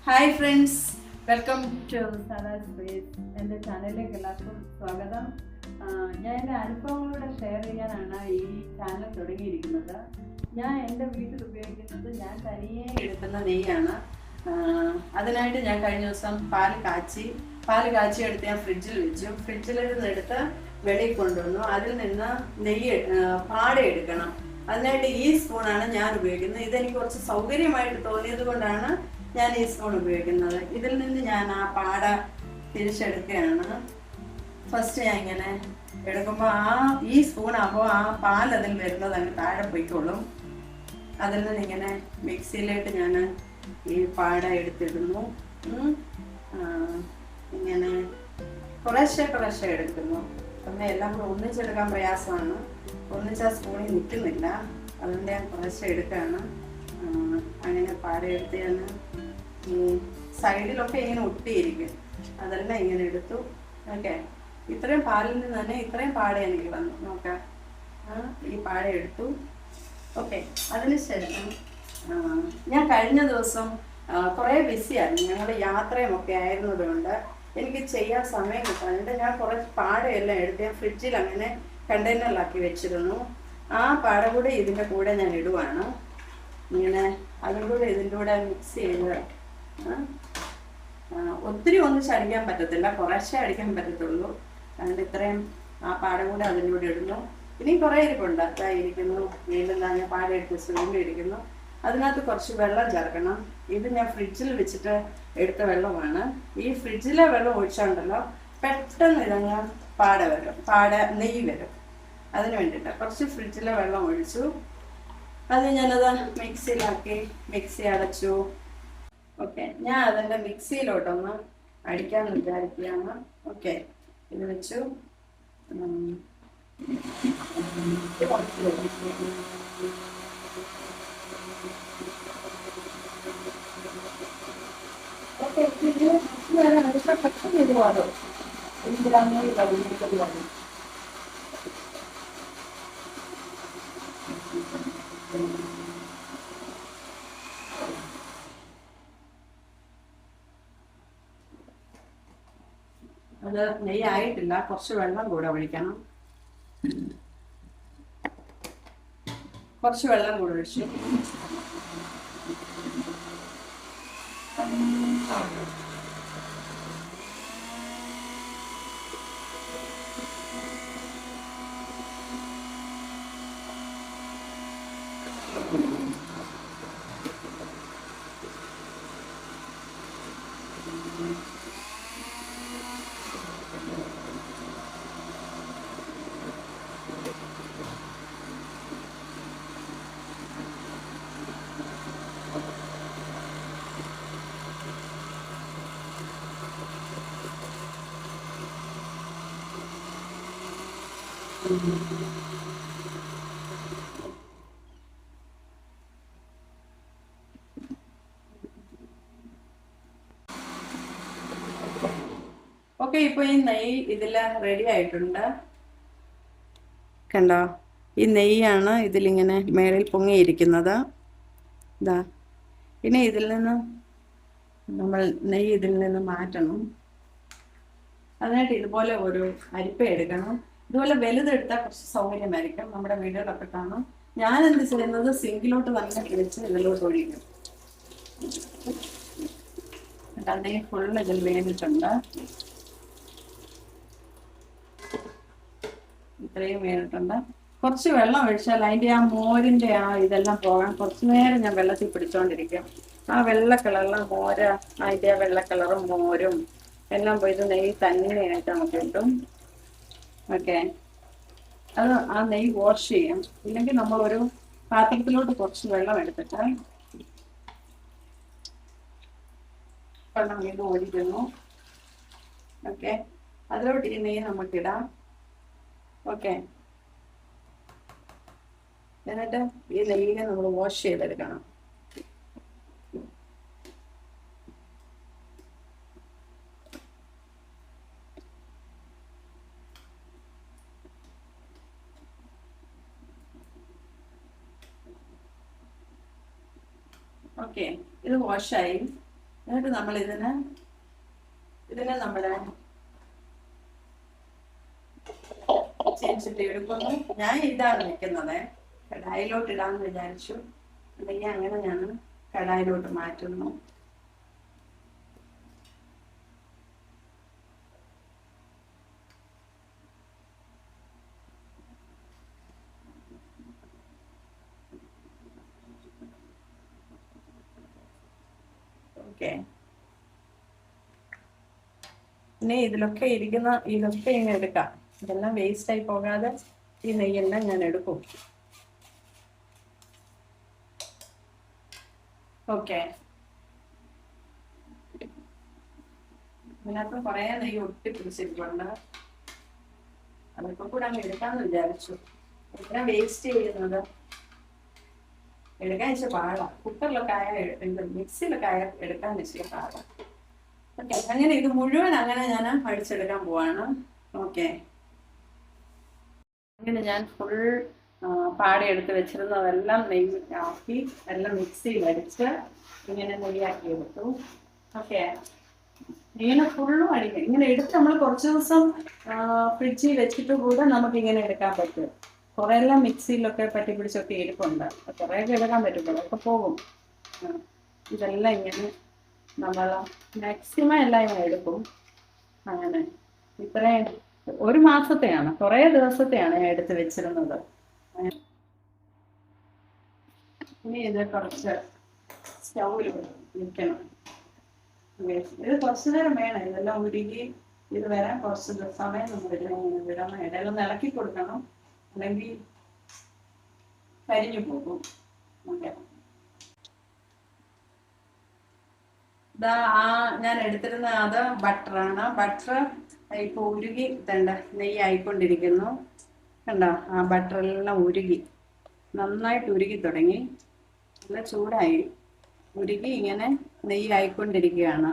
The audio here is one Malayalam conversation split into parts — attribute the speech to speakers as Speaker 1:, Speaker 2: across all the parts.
Speaker 1: Hi friends, welcome to Salad Space. എൻ്റെ ചാനലിലേക്ക് എല്ലാവർക്കും സ്വാഗതം. ഞാൻ എൻ്റെ അനുഭവങ്ങളൂടെ ഷെയർ ചെയ്യാനാണ് ഈ ചാനൽ തുടങ്ങിയിരിക്കുന്നത്. ഞാൻ എൻ്റെ വീട്ടിൽ ഉപയോഗിക്കുന്നത് ഞാൻ തനിയെ എടുക്കുന്ന നെയ്യാണ്. അതിനായിട്ട് ഞാൻ കഴിഞ്ഞ ദിവസം പാല് കാച്ചി എടുത്ത് ഞാൻ ഫ്രിഡ്ജിൽ വെച്ചു. ഫ്രിഡ്ജിൽ നിന്നെടുത്ത് വെളിയിൽ കൊണ്ടുവന്നു. അതിൽ നിന്ന് നെയ്യ് പാട എടുക്കണം. അതിനായിട്ട് ഈ സ്പൂണാണ് ഞാൻ ഉപയോഗിക്കുന്നത്. ഇതെനിക്ക് കുറച്ച് സൗകര്യമായിട്ട് തോന്നിയത് കൊണ്ടാണ് ഞാൻ ഈ സ്പൂൺ ഉപയോഗിക്കുന്നത്. ഇതിൽ നിന്ന് ഞാൻ ആ പാട തിരിച്ചെടുക്കുകയാണ്. ഫസ്റ്റ് ഞാൻ ഇങ്ങനെ എടുക്കുമ്പോൾ ഈ സ്പൂൺ ആകുമ്പോൾ ആ പാൽ അതിൽ വരുന്നത് അങ്ങ് താഴെ പോയിക്കോളും. അതിൽ നിന്ന് ഇങ്ങനെ മിക്സിയിലേക്ക് ഞാൻ ഈ പാട എടുത്തിടുന്നു. ഇങ്ങനെ കുറേശ്ശെ എടുക്കുന്നു. അപ്പം എല്ലാം കൂടെ ഒന്നിച്ചെടുക്കാൻ പ്രയാസമാണ്. ഒന്നിച്ച് ആ സ്പൂണിൽ നിൽക്കുന്നില്ല. അതുകൊണ്ട് ഞാൻ കുറേശ്ശെ എടുക്കുകയാണ്. അങ്ങനെ പാട എടുത്ത് ഞാൻ ഈ സൈഡിലൊക്കെ ഇങ്ങനെ ഒട്ടിയിരിക്കും. അതെല്ലാം ഇങ്ങനെ എടുത്തു. ഓക്കെ, ഇത്രയും പാലിൽ നിന്ന് തന്നെ ഇത്രയും പാട എനിക്ക് വന്നു. നോക്കാം, ഈ പാട എടുത്തു. ഓക്കെ, അതിനുശേഷം ഞാൻ കഴിഞ്ഞ ദിവസം കുറേ ബിസിയായിരുന്നു. ഞങ്ങളുടെ യാത്രയും ഒക്കെ ആയിരുന്നതുകൊണ്ട് എനിക്ക് ചെയ്യാൻ സമയം കിട്ടാറുണ്ട്. ഞാൻ കുറച്ച് പാടയെല്ലാം എടുത്ത് ഞാൻ ഫ്രിഡ്ജിൽ അങ്ങനെ കണ്ടെയ്നറിലാക്കി വെച്ചിരുന്നു. ആ പാട കൂടെ ഇതിൻ്റെ കൂടെ ഞാൻ ഇടുവാണ്. ഇങ്ങനെ അതും കൂടെ ഇതിൻ്റെ കൂടെ മിക്സ് ചെയ്ത് ഒത്തിരി ഒന്നിച്ച് അടിക്കാൻ പറ്റത്തില്ല, കുറേശ്ശേ അടിക്കാൻ പറ്റത്തുള്ളൂ. അതുകൊണ്ട് ഇത്രയും ആ പാട കൂടെ അതിൻ്റെ കൂടെ ഇടുന്നു. ഇനി കുറേ ഇരിപ്പുണ്ട്. ഇരിക്കുന്നു. വീണ്ടും ഞാൻ പാട എടുത്ത് സ്പൂണിൽ ഇരിക്കുന്നു. അതിനകത്ത് കുറച്ച് വെള്ളം ചേർക്കണം. ഇത് ഞാൻ ഫ്രിഡ്ജിൽ വെച്ചിട്ട് എടുത്ത വെള്ളമാണ്. ഈ ഫ്രിഡ്ജിലെ വെള്ളം ഒഴിച്ചുണ്ടല്ലോ പെട്ടെന്ന് ഇതങ്ങ് നെയ്യ് വരും. അതിന് വേണ്ടിയിട്ട് കുറച്ച് ഫ്രിഡ്ജിലെ വെള്ളം ഒഴിച്ചു. അത് ഞാനത് മിക്സിയിലാക്കി മിക്സി അടച്ചു. ഓക്കെ, ഞാൻ അതിൻ്റെ മിക്സിയിലോട്ടൊന്ന് അടിക്കാമെന്ന് വിചാരിക്കുകയാണ്. ഓക്കെ, ഇത് വെച്ചു. ഓക്കെ, പെട്ടെന്ന് ഇത് വാടും. ഇതിലാണ് വാടും. അത് നെയ്യായിട്ടില്ല. കുറച്ച് വെള്ളം കൂടെ ഒഴിക്കണം. കുറച്ച് വെള്ളം കൂടെ ഒഴിച്ചു. ഓക്കെ, ഇപ്പൊ ഈ നെയ്യ് ഇതിൽ റെഡി ആയിട്ടുണ്ട്. കണ്ടോ, ഈ നെയ്യാണ് ഇതിലിങ്ങനെ മേളിൽ പൊങ്ങിയിരിക്കുന്നത്. ഇതാ, പിന്നെ ഇതിൽ നിന്ന് നമ്മൾ നെയ്യ് ഇതിൽ നിന്ന് മാറ്റണം. അതിനായിട്ട് ഇതുപോലെ ഒരു അരിപ്പ എടുക്കണം. ഇതുപോലെ വലുതെടുത്താൽ കുറച്ച് സൗകര്യമായിരിക്കും. നമ്മുടെ വീടുകളൊക്കെ കാണും. ഞാൻ എന്ത് ചെയ്യുന്നത്, സിങ്കിലോട്ട് തന്നെ പിടിച്ച് ഇതിലോട്ട് ഒഴിക്കും. നെയ്യ് ഫുള്ള് ഇതിൽ വേണ്ടിയിട്ടുണ്ട്. ഇത്രയും വേണ്ടിയിട്ടുണ്ട്. കുറച്ച് വെള്ളം ഒഴിച്ചാൽ അതിൻ്റെ ആ മോരിൻ്റെ ഇതെല്ലാം പോകാൻ കുറച്ച് നേരം ഞാൻ വെള്ളത്തിൽ പിടിച്ചോണ്ടിരിക്കും. ആ വെള്ള കളറിലെ മോര്, അതിൻ്റെ വെള്ള കളറും മോരും എല്ലാം പോയിട്ട് നെയ്യ് തന്നെയായിട്ട് നമുക്ക് കിട്ടും. ഓക്കെ, അത് ആ നെയ്യ് വാഷ് ചെയ്യും. ഇല്ലെങ്കിൽ നമ്മളൊരു പാത്രത്തിലോട്ട് കുറച്ച് വെള്ളം എടുത്തിട്ട് വെള്ളം ഇത് ഒഴിക്കുന്നു. ഓക്കെ, അതിലോട്ട് ഈ നെയ്യ് നമുക്കിടാം. ഓക്കെ, എന്നിട്ട് ഈ നെയ്യിനെ നമ്മൾ വാഷ് ചെയ്തെടുക്കണം. ഓക്കെ, ഇത് വാഷായി. എന്നിട്ട് നമ്മൾ ഇതിനെ നമ്മുടെ ചേച്ചിട്ട് എടുക്കുന്നു. ഞാൻ ഇതാണ് വെക്കുന്നത്, കടായിലോട്ട് ഇടാന്ന് വിചാരിച്ചു. അല്ലെങ്കിൽ അങ്ങനെ ഞാൻ കടായിലോട്ട് മാറ്റുന്നു. ഓക്കെ, ഇനി ഇതൊക്കെ ഇങ്ങനെ എടുക്കാം. ഇതെല്ലാം വേസ്റ്റ് ആയി പോകാതെ ഈ നെയ്യെല്ലാം ഞാൻ എടുക്കും. ഓക്കെ, ഇതിനകത്ത് കുറേ നെയ്യ് ഒട്ടിപ്പിടിച്ചിട്ടുണ്ട്. അതൊക്കെ കൂടെ അങ്ങ് എടുക്കാന്ന് വിചാരിച്ചു. എല്ലാം വേസ്റ്റ് ചെയ്യുന്നത് എടുക്കാൻ വെച്ചാൽ പാടാ. കുക്കറിലൊക്കെ മിക്സിയിലൊക്കെ എടുക്കാൻ വെച്ചാൽ പാടാ. ഓക്കെ, അങ്ങനെ ഇത് മുഴുവൻ അങ്ങനെ ഞാൻ അടിച്ചെടുക്കാൻ പോവാണ്. ഓക്കെ, അങ്ങനെ ഞാൻ ഫുൾ പാടി എടുത്ത് വെച്ചിരുന്നതെല്ലാം നെയ്യ് ആക്കി എല്ലാം മിക്സിയിൽ അടിച്ച് ഇങ്ങനെ നെയ്യാക്കി എടുത്തു. ഓക്കെ, ഇങ്ങനെ ഫുള്ളും അടിക്കും. ഇങ്ങനെ എടുത്ത് നമ്മൾ കുറച്ച് ദിവസം ഫ്രിഡ്ജിൽ വെച്ചിട്ട് കൂടെ നമുക്ക് ഇങ്ങനെ എടുക്കാൻ പറ്റും. കുറേ എല്ലാം മിക്സിയിലൊക്കെ പറ്റി പിടിച്ചൊക്കെ ഇരിപ്പുണ്ട്. കുറേയൊക്കെ എടുക്കാൻ പറ്റും, കുറേയൊക്കെ പോകും. ഇതെല്ലാം ഇങ്ങനെ നമ്മൾ മാക്സിമം എല്ലാം ഇങ്ങനെ എടുക്കും. അങ്ങനെ ഇത്രയും 1 മാസത്തെയാണ്, കുറേ ദിവസത്തെയാണ് ഞാൻ എടുത്ത് വെച്ചിരുന്നത്. ഇനി ഇത് കുറച്ച് സ്റ്റൗവിൽ വെക്കണം. ഇത് കുറച്ചു നേരം വേണം ഇതെല്ലാം ഉരുകി ഇത് വരാൻ. കുറച്ച് സമയം നമ്മൾ വിടണം. ഇടയിലൊന്ന് ഇളക്കി കൊടുക്കണം, അല്ലെങ്കിൽ കരിഞ്ഞു പോകും. ഇതാ ഞാൻ എടുത്തിരുന്ന അത് ബട്ടറാണ്. ബട്ടർ ഇപ്പൊ ഉരുകി തണ്ട നെയ്യ് ആയിക്കൊണ്ടിരിക്കുന്നു. കണ്ടോ, ആ ബട്ടറെല്ലാം ഉരുകി നന്നായിട്ട് ഉരുകി തുടങ്ങി. നല്ല ചൂടായി, ഉരുകി ഇങ്ങനെ നെയ്യ് ആയിക്കൊണ്ടിരിക്കുകയാണ്.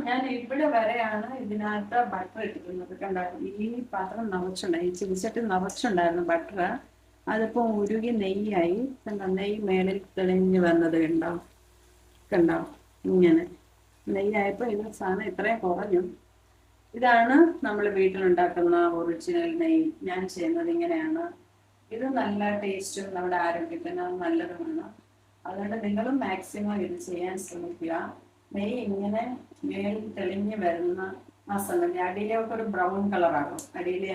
Speaker 1: ഞാൻ ഇവിടെ വരെയാണ് ഇതിനകത്ത് ബട്ടർ ഇട്ടിരുന്നത്. കണ്ടോ, ഈ പാത്രം നിറച്ചുണ്ടായി, ചിരിച്ചിട്ട് നിറച്ചുണ്ടായിരുന്നു ബട്ടർ. അതിപ്പോ ഉരുകി നെയ്യായി. കണ്ടോ, നെയ്യ് മേളിൽ തെളിഞ്ഞ് വന്നത് കണ്ടോ ഇങ്ങനെ നെയ്യായപ്പോൾ ഇത് സാധനം ഇത്രയും കുറഞ്ഞു. ഇതാണ് നമ്മൾ വീട്ടിലുണ്ടാക്കുന്ന ഒറിജിനൽ നെയ്യ്. ഞാൻ ചെയ്യുന്നത് ഇങ്ങനെയാണ്. ഇത് നല്ല ടേസ്റ്റും നമ്മുടെ ആരോഗ്യത്തിന് നല്ലതുമാണ്. അതുകൊണ്ട് നിങ്ങളും മാക്സിമം ഇത് ചെയ്യാൻ ശ്രമിക്കുക. നെയ്യ് ഇങ്ങനെ മേൽ തെളിഞ്ഞ് വരുന്ന ആ സമയത്ത് അടിയിലൊക്കെ ഒരു ബ്രൗൺ കളറാകും. അടിയിലെ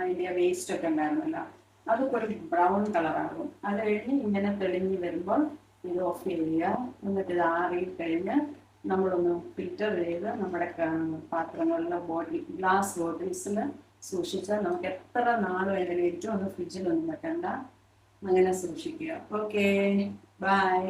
Speaker 1: അതിൻ്റെ വേസ്റ്റ് ഒക്കെ ഉണ്ടായിരുന്നല്ലോ, അതൊക്കെ ഒരു ബ്രൗൺ കളറാകും. അത് കഴിഞ്ഞ് ഇങ്ങനെ തെളിഞ്ഞ് വരുമ്പോൾ ഇത് ഓഫ് ചെയ്യുക. എന്നിട്ട് ഇത് ആറിക്കഴിഞ്ഞ് നമ്മളൊന്ന് ഫിൽറ്റർ ചെയ്ത് നമ്മുടെ പാത്രങ്ങളിലെ ഗ്ലാസ് ബോട്ടിൽസിൽ സൂക്ഷിച്ചാൽ നമുക്ക് എത്ര നാൾ വേണമെങ്കിലും ഏറ്റവും ഒന്ന് ഫ്രിഡ്ജിലൊന്നും വെക്കണ്ട, അങ്ങനെ സൂക്ഷിക്കുക. Okay, by.